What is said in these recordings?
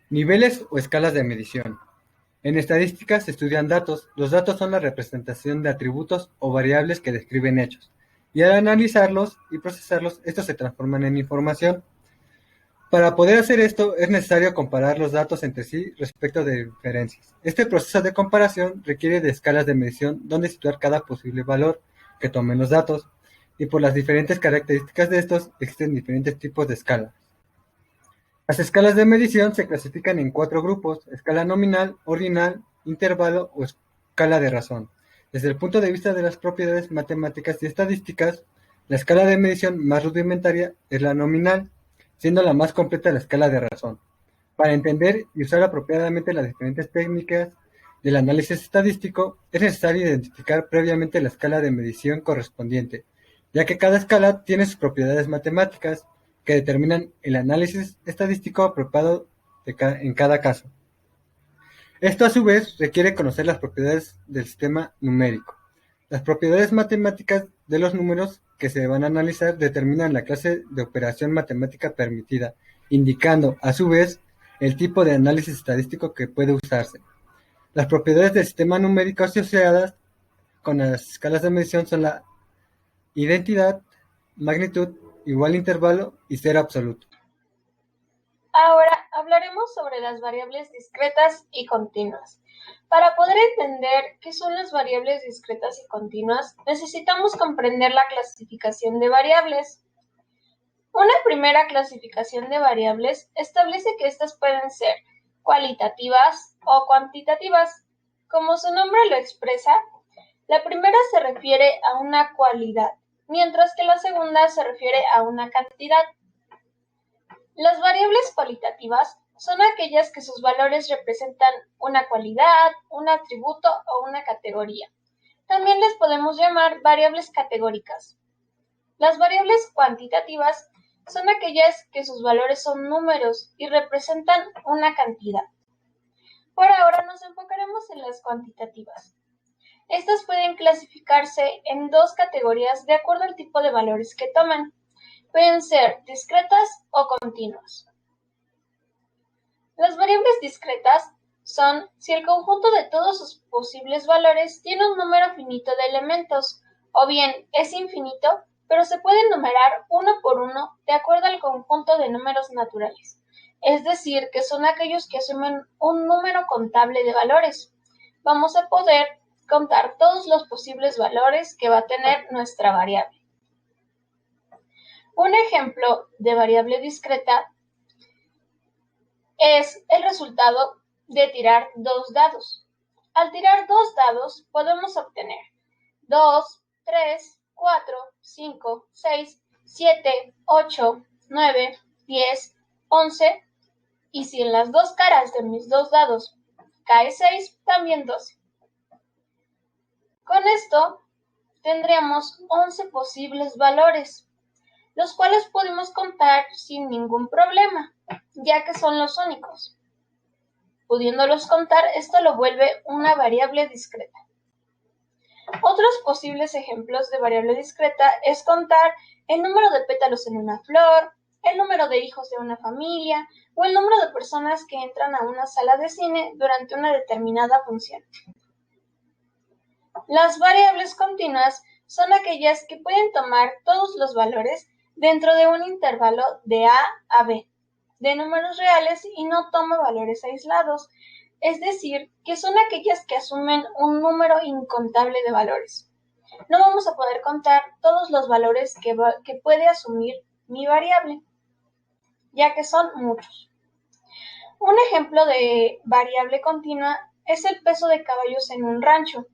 Niveles o escalas de medición. En estadística se estudian datos. Los datos son la representación de atributos o variables que describen hechos. Y al analizarlos y procesarlos, estos se transforman en información. Para poder hacer esto, es necesario comparar los datos entre sí respecto de diferencias. Este proceso de comparación requiere de escalas de medición donde situar cada posible valor que tomen los datos. Y por las diferentes características de estos, existen diferentes tipos de escalas. Las escalas de medición se clasifican en 4 grupos: escala nominal, ordinal, intervalo o escala de razón. Desde el punto de vista de las propiedades matemáticas y estadísticas, la escala de medición más rudimentaria es la nominal, siendo la más completa la escala de razón. Para entender y usar apropiadamente las diferentes técnicas del análisis estadístico, es necesario identificar previamente la escala de medición correspondiente, ya que cada escala tiene sus propiedades matemáticas que determinan el análisis estadístico apropiado en cada caso. Esto a su vez requiere conocer las propiedades del sistema numérico. Las propiedades matemáticas de los números que se van a analizar determinan la clase de operación matemática permitida, indicando a su vez el tipo de análisis estadístico que puede usarse. Las propiedades del sistema numérico asociadas con las escalas de medición son la identidad, magnitud, igual intervalo y cero absoluto. Ahora hablaremos sobre las variables discretas y continuas. Para poder entender qué son las variables discretas y continuas, necesitamos comprender la clasificación de variables. Una primera clasificación de variables establece que estas pueden ser cualitativas o cuantitativas. Como su nombre lo expresa, la primera se refiere a una cualidad, mientras que la segunda se refiere a una cantidad. Las variables cualitativas son aquellas que sus valores representan una cualidad, un atributo o una categoría. También les podemos llamar variables categóricas. Las variables cuantitativas son aquellas que sus valores son números y representan una cantidad. Por ahora nos enfocaremos en las cuantitativas. Estas pueden clasificarse en 2 categorías de acuerdo al tipo de valores que toman. Pueden ser discretas o continuas. Las variables discretas son si el conjunto de todos sus posibles valores tiene un número finito de elementos, o bien es infinito, pero se puede numerar uno por uno de acuerdo al conjunto de números naturales, es decir, que son aquellos que asumen un número contable de valores. Vamos a poder contar todos los posibles valores que va a tener nuestra variable. Un ejemplo de variable discreta es el resultado de tirar 2 dados. Al tirar 2 dados podemos obtener 2, 3, 4, 5, 6, 7, 8, 9, 10, 11 y si en las 2 caras de mis 2 dados cae 6, también 12. Con esto tendríamos 11 posibles valores, los cuales podemos contar sin ningún problema, ya que son los únicos. Pudiéndolos contar, esto lo vuelve una variable discreta. Otros posibles ejemplos de variable discreta es contar el número de pétalos en una flor, el número de hijos de una familia o el número de personas que entran a una sala de cine durante una determinada función. Las variables continuas son aquellas que pueden tomar todos los valores dentro de un intervalo de A a B, de números reales y no toma valores aislados, es decir, que son aquellas que asumen un número incontable de valores. No vamos a poder contar todos los valores que puede asumir mi variable, ya que son muchos. Un ejemplo de variable continua es el peso de caballos en un rancho.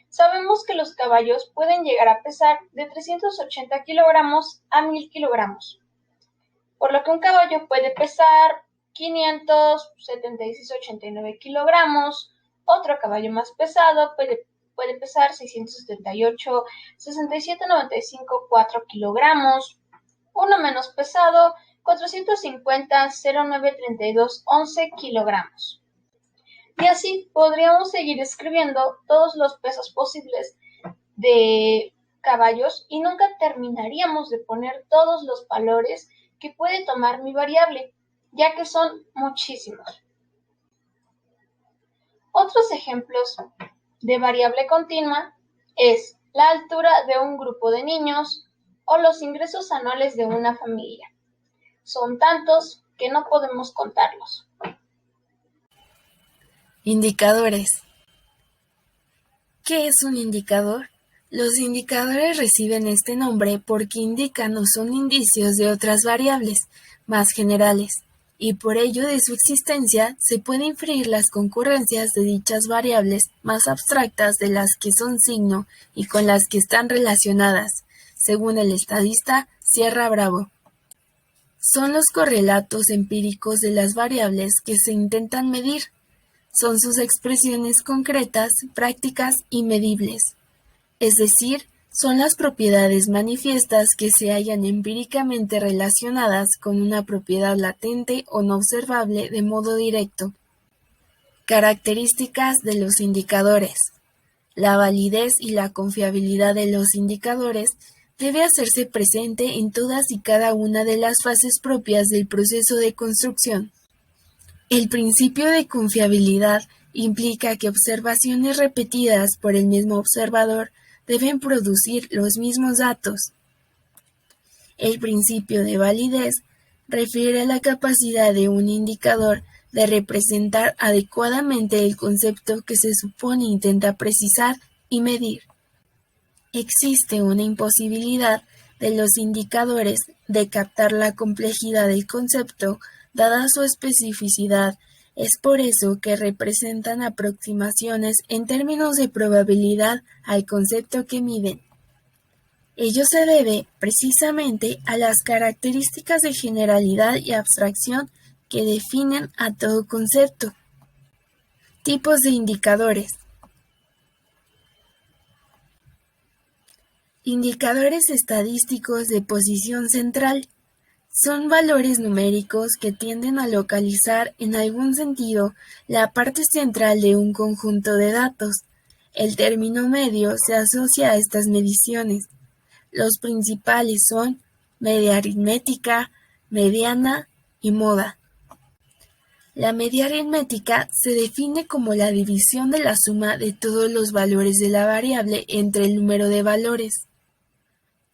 Sabemos que los caballos pueden llegar a pesar de 380 kilogramos a 1000 kilogramos, por lo que un caballo puede pesar 576,89 kilogramos, otro caballo más pesado puede pesar 678,6795,4 kilogramos, uno menos pesado 450,0932,11 kilogramos. Y así podríamos seguir escribiendo todos los pesos posibles de caballos y nunca terminaríamos de poner todos los valores que puede tomar mi variable, ya que son muchísimos. Otros ejemplos de variable continua es la altura de un grupo de niños o los ingresos anuales de una familia. Son tantos que no podemos contarlos. Indicadores. ¿Qué es un indicador? Los indicadores reciben este nombre porque indican o son indicios de otras variables más generales, y por ello de su existencia se puede inferir las concurrencias de dichas variables más abstractas de las que son signo y con las que están relacionadas, según el estadista Sierra Bravo. Son los correlatos empíricos de las variables que se intentan medir. Son sus expresiones concretas, prácticas y medibles. Es decir, son las propiedades manifiestas que se hallan empíricamente relacionadas con una propiedad latente o no observable de modo directo. Características de los indicadores. La validez y la confiabilidad de los indicadores debe hacerse presente en todas y cada una de las fases propias del proceso de construcción. El principio de confiabilidad implica que observaciones repetidas por el mismo observador deben producir los mismos datos. El principio de validez refiere a la capacidad de un indicador de representar adecuadamente el concepto que se supone intenta precisar y medir. Existe una imposibilidad de los indicadores de captar la complejidad del concepto dada su especificidad. Es por eso que representan aproximaciones en términos de probabilidad al concepto que miden. Ello se debe, precisamente, a las características de generalidad y abstracción que definen a todo concepto. Tipos de indicadores. Indicadores estadísticos de posición central. Son valores numéricos que tienden a localizar en algún sentido la parte central de un conjunto de datos. El término medio se asocia a estas mediciones. Los principales son media aritmética, mediana y moda. La media aritmética se define como la división de la suma de todos los valores de la variable entre el número de valores.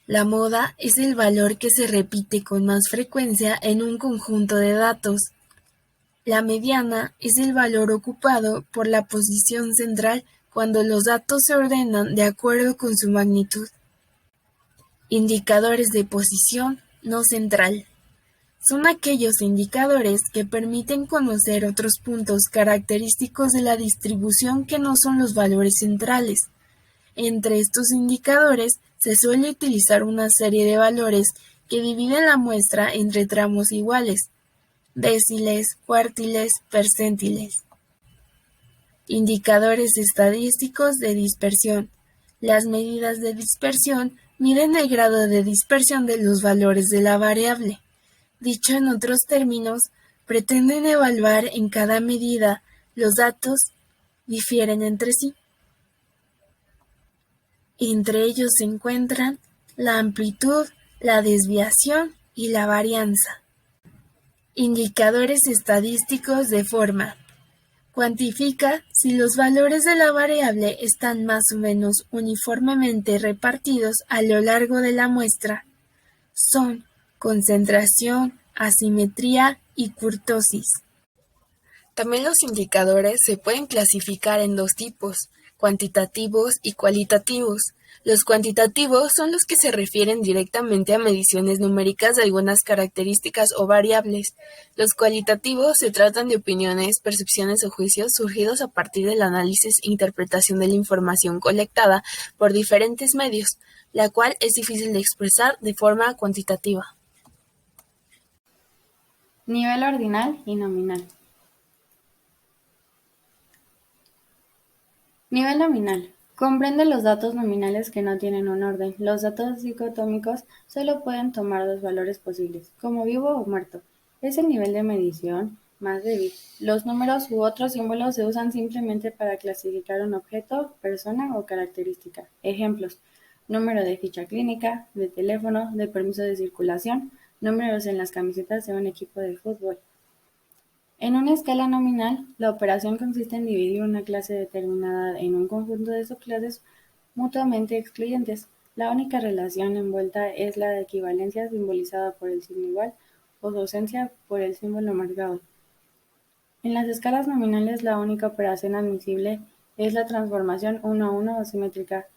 La moda es el valor que se repite con más frecuencia en un conjunto de datos. La mediana es el valor ocupado por la posición central cuando los datos se ordenan de acuerdo con su magnitud. Indicadores de posición no central. Son aquellos indicadores que permiten conocer otros puntos característicos de la distribución que no son los valores centrales. Entre estos indicadores se suele utilizar una serie de valores que dividen la muestra entre tramos iguales, déciles, cuartiles, percentiles. Indicadores estadísticos de dispersión. Las medidas de dispersión miden el grado de dispersión de los valores de la variable. Dicho en otros términos, pretenden evaluar en cada medida los datos difieren entre sí. Entre ellos se encuentran la amplitud, la desviación y la varianza. Indicadores estadísticos de forma. Cuantifica si los valores de la variable están más o menos uniformemente repartidos a lo largo de la muestra. Son concentración, asimetría y kurtosis. También los indicadores se pueden clasificar en dos tipos, cuantitativos y cualitativos. Los cuantitativos son los que se refieren directamente a mediciones numéricas de algunas características o variables. Los cualitativos se tratan de opiniones, percepciones o juicios surgidos a partir del análisis e interpretación de la información colectada por diferentes medios, la cual es difícil de expresar de forma cuantitativa. Nivel ordinal y nominal. Nivel nominal. Comprende los datos nominales que no tienen un orden. Los datos dicotómicos solo pueden tomar dos valores posibles, como vivo o muerto. Es el nivel de medición más débil. Los números u otros símbolos se usan simplemente para clasificar un objeto, persona o característica. Ejemplos: número de ficha clínica, de teléfono, de permiso de circulación, números en las camisetas de un equipo de fútbol. En una escala nominal, la operación consiste en dividir una clase determinada en un conjunto de subclases mutuamente excluyentes. La única relación envuelta es la de equivalencia simbolizada por el signo igual o su ausencia por el símbolo marcado. En las escalas nominales, la única operación admisible es la transformación uno a uno o simétrica.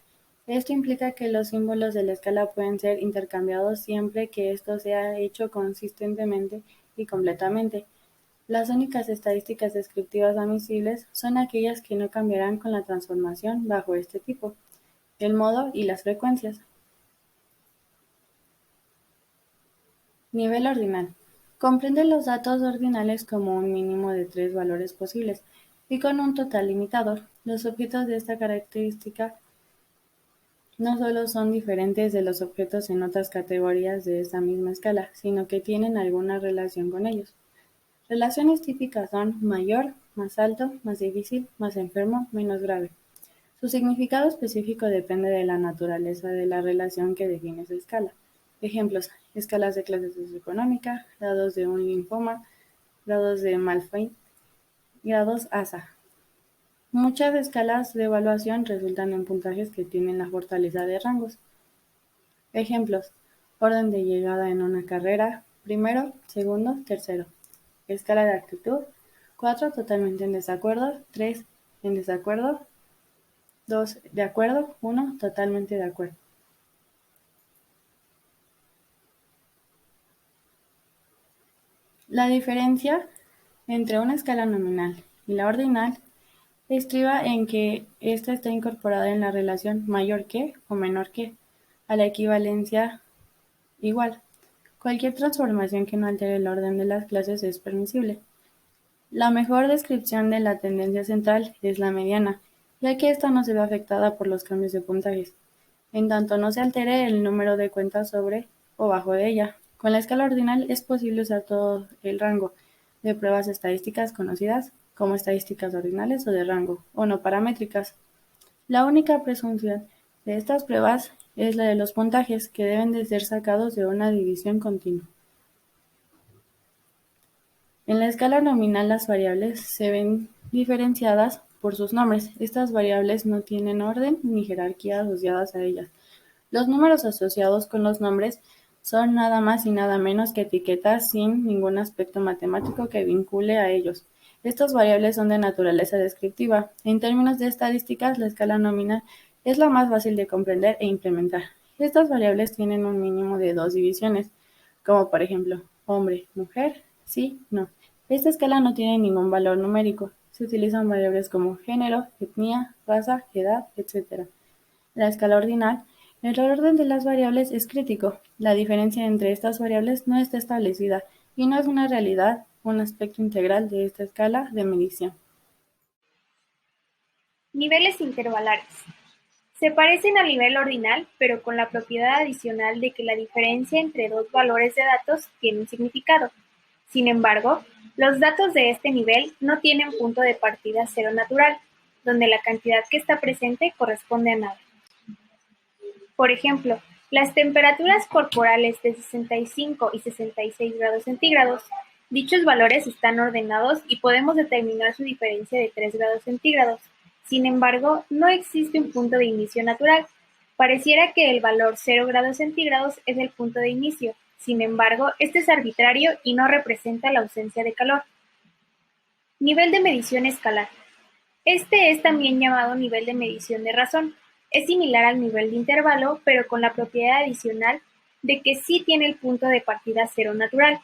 Esto implica que los símbolos de la escala pueden ser intercambiados siempre que esto sea hecho consistentemente y completamente. Las únicas estadísticas descriptivas admisibles son aquellas que no cambiarán con la transformación bajo este tipo: el modo y las frecuencias. Nivel ordinal. Comprende los datos ordinales como un mínimo de 3 valores posibles y con un total limitador. Los objetos de esta característica no solo son diferentes de los objetos en otras categorías de esta misma escala, sino que tienen alguna relación con ellos. Relaciones típicas son mayor, más alto, más difícil, más enfermo, menos grave. Su significado específico depende de la naturaleza de la relación que define esa escala. Ejemplos: escalas de clase socioeconómica, grados de un linfoma, grados de Malfein, grados ASA. Muchas escalas de evaluación resultan en puntajes que tienen la fortaleza de rangos. Ejemplos: orden de llegada en una carrera, primero, segundo, tercero. Escala de actitud: 4 totalmente en desacuerdo, 3 en desacuerdo, 2 de acuerdo, 1 totalmente de acuerdo. La diferencia entre una escala nominal y la ordinal estriba en que ésta está incorporada en la relación mayor que o menor que, a la equivalencia igual. Cualquier transformación que no altere el orden de las clases es permisible. La mejor descripción de la tendencia central es la mediana, ya que ésta no se ve afectada por los cambios de puntajes, en tanto no se altere el número de cuentas sobre o bajo de ella. Con la escala ordinal es posible usar todo el rango de pruebas estadísticas conocidas como estadísticas ordinales o de rango, o no paramétricas. La única presunción de estas pruebas es la de los puntajes, que deben de ser sacados de una división continua. En la escala nominal, las variables se ven diferenciadas por sus nombres. Estas variables no tienen orden ni jerarquía asociadas a ellas. Los números asociados con los nombres son nada más y nada menos que etiquetas sin ningún aspecto matemático que vincule a ellos. Estas variables son de naturaleza descriptiva. En términos de estadísticas, la escala nominal es la más fácil de comprender e implementar. Estas variables tienen un mínimo de 2 divisiones, como por ejemplo, hombre, mujer, sí, no. Esta escala no tiene ningún valor numérico. Se utilizan variables como género, etnia, raza, edad, etc. La escala ordinal, el orden de las variables es crítico. La diferencia entre estas variables no está establecida y no es una realidad, un aspecto integral de esta escala de medición. Niveles intervalares. Se parecen al nivel ordinal, pero con la propiedad adicional de que la diferencia entre dos valores de datos tiene un significado. Sin embargo, los datos de este nivel no tienen punto de partida cero natural, donde la cantidad que está presente corresponde a nada. Por ejemplo, las temperaturas corporales de 65 y 66 grados centígrados. Dichos valores están ordenados y podemos determinar su diferencia de 3 grados centígrados. Sin embargo, no existe un punto de inicio natural. Pareciera que el valor 0 grados centígrados es el punto de inicio. Sin embargo, este es arbitrario y no representa la ausencia de calor. Nivel de medición escalar. Este es también llamado nivel de medición de razón. Es similar al nivel de intervalo, pero con la propiedad adicional de que sí tiene el punto de partida cero natural.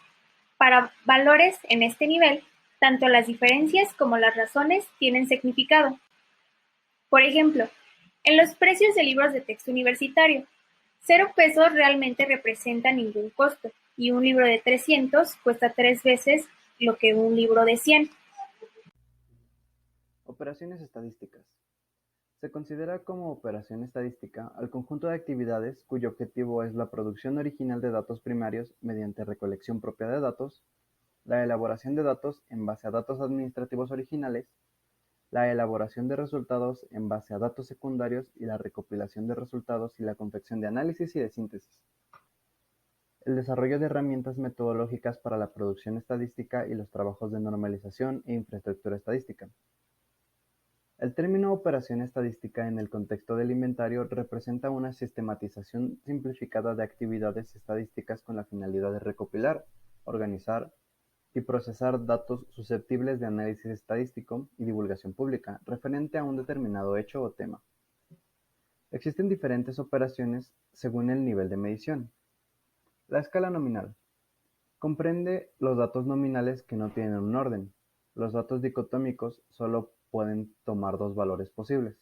Para valores en este nivel, tanto las diferencias como las razones tienen significado. Por ejemplo, en los precios de libros de texto universitario, 0 pesos realmente representa ningún costo, y un libro de 300 cuesta 3 veces lo que un libro de 100. Operaciones estadísticas. Se considera como operación estadística al conjunto de actividades cuyo objetivo es la producción original de datos primarios mediante recolección propia de datos, la elaboración de datos en base a datos administrativos originales, la elaboración de resultados en base a datos secundarios y la recopilación de resultados y la confección de análisis y de síntesis. El desarrollo de herramientas metodológicas para la producción estadística y los trabajos de normalización e infraestructura estadística. El término operación estadística en el contexto del inventario representa una sistematización simplificada de actividades estadísticas con la finalidad de recopilar, organizar y procesar datos susceptibles de análisis estadístico y divulgación pública referente a un determinado hecho o tema. Existen diferentes operaciones según el nivel de medición. La escala nominal comprende los datos nominales que no tienen un orden. Los datos dicotómicos solo pueden tomar dos valores posibles.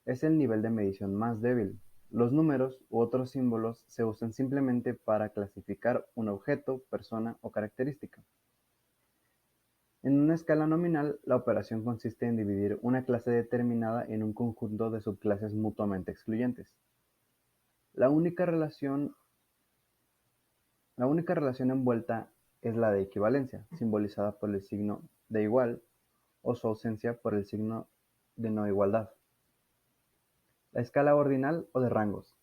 Es el nivel de medición más débil. Los números u otros símbolos se usan simplemente para clasificar un objeto, persona o característica. En una escala nominal, la operación consiste en dividir una clase determinada en un conjunto de subclases mutuamente excluyentes. La única relación envuelta es la de equivalencia, simbolizada por el signo de igual o su ausencia por el signo de no igualdad. La escala ordinal o de rangos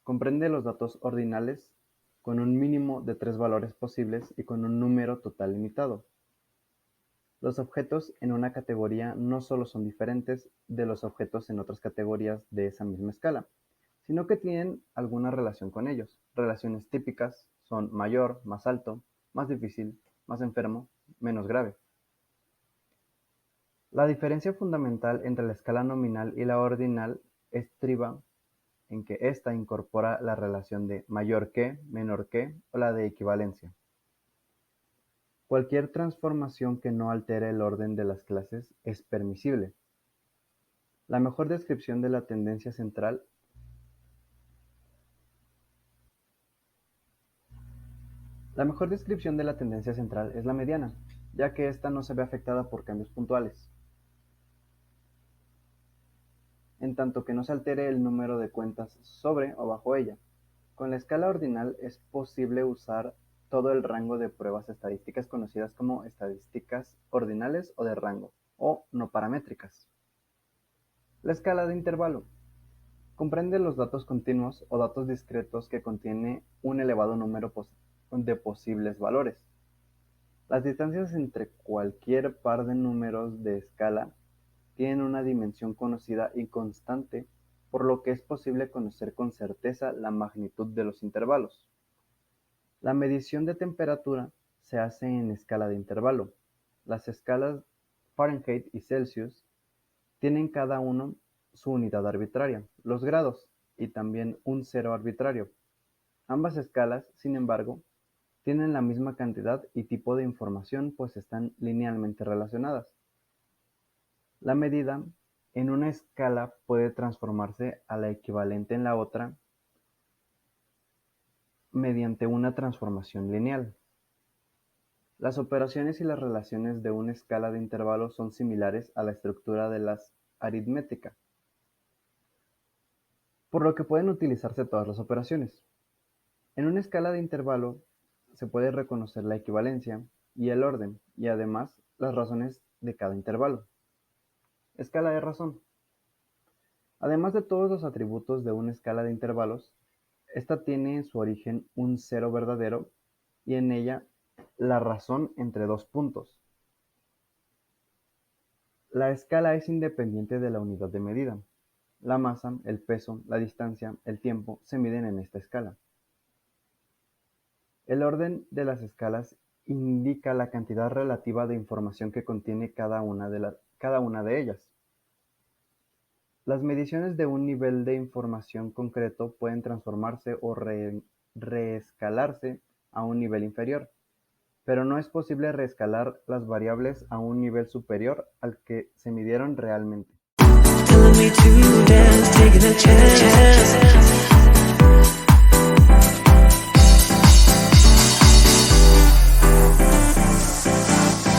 comprende los datos ordinales con un mínimo de 3 valores posibles y con un número total limitado. Los objetos en una categoría no solo son diferentes de los objetos en otras categorías de esa misma escala, sino que tienen alguna relación con ellos. Relaciones típicas son mayor, más alto, más difícil, más enfermo, menos grave. La diferencia fundamental entre la escala nominal y la ordinal estriba en que ésta incorpora la relación de mayor que, menor que o la de equivalencia. Cualquier transformación que no altere el orden de las clases es permisible. La mejor descripción de la tendencia central es la mediana, ya que ésta no se ve afectada por cambios puntuales, en tanto que no se altere el número de cuentas sobre o bajo ella. Con la escala ordinal es posible usar todo el rango de pruebas estadísticas conocidas como estadísticas ordinales o de rango, o no paramétricas. La escala de intervalo comprende los datos continuos o datos discretos que contiene un elevado número de posibles valores. Las distancias entre cualquier par de números de escala tienen una dimensión conocida y constante, por lo que es posible conocer con certeza la magnitud de los intervalos. La medición de temperatura se hace en escala de intervalo. Las escalas Fahrenheit y Celsius tienen cada uno su unidad arbitraria, los grados, y también un cero arbitrario. Ambas escalas, sin embargo, tienen la misma cantidad y tipo de información, pues están linealmente relacionadas. La medida en una escala puede transformarse a la equivalente en la otra mediante una transformación lineal. Las operaciones y las relaciones de una escala de intervalos son similares a la estructura de la aritmética, por lo que pueden utilizarse todas las operaciones. En una escala de intervalo se puede reconocer la equivalencia y el orden, y además las razones de cada intervalo. Escala de razón. Además de todos los atributos de una escala de intervalos, esta tiene en su origen un cero verdadero y en ella la razón entre dos puntos. La escala es independiente de la unidad de medida. La masa, el peso, la distancia, el tiempo se miden en esta escala. El orden de las escalas indica la cantidad relativa de información que contiene cada una de ellas. Las mediciones de un nivel de información concreto pueden transformarse o reescalarse a un nivel inferior, pero no es posible reescalar las variables a un nivel superior al que se midieron realmente.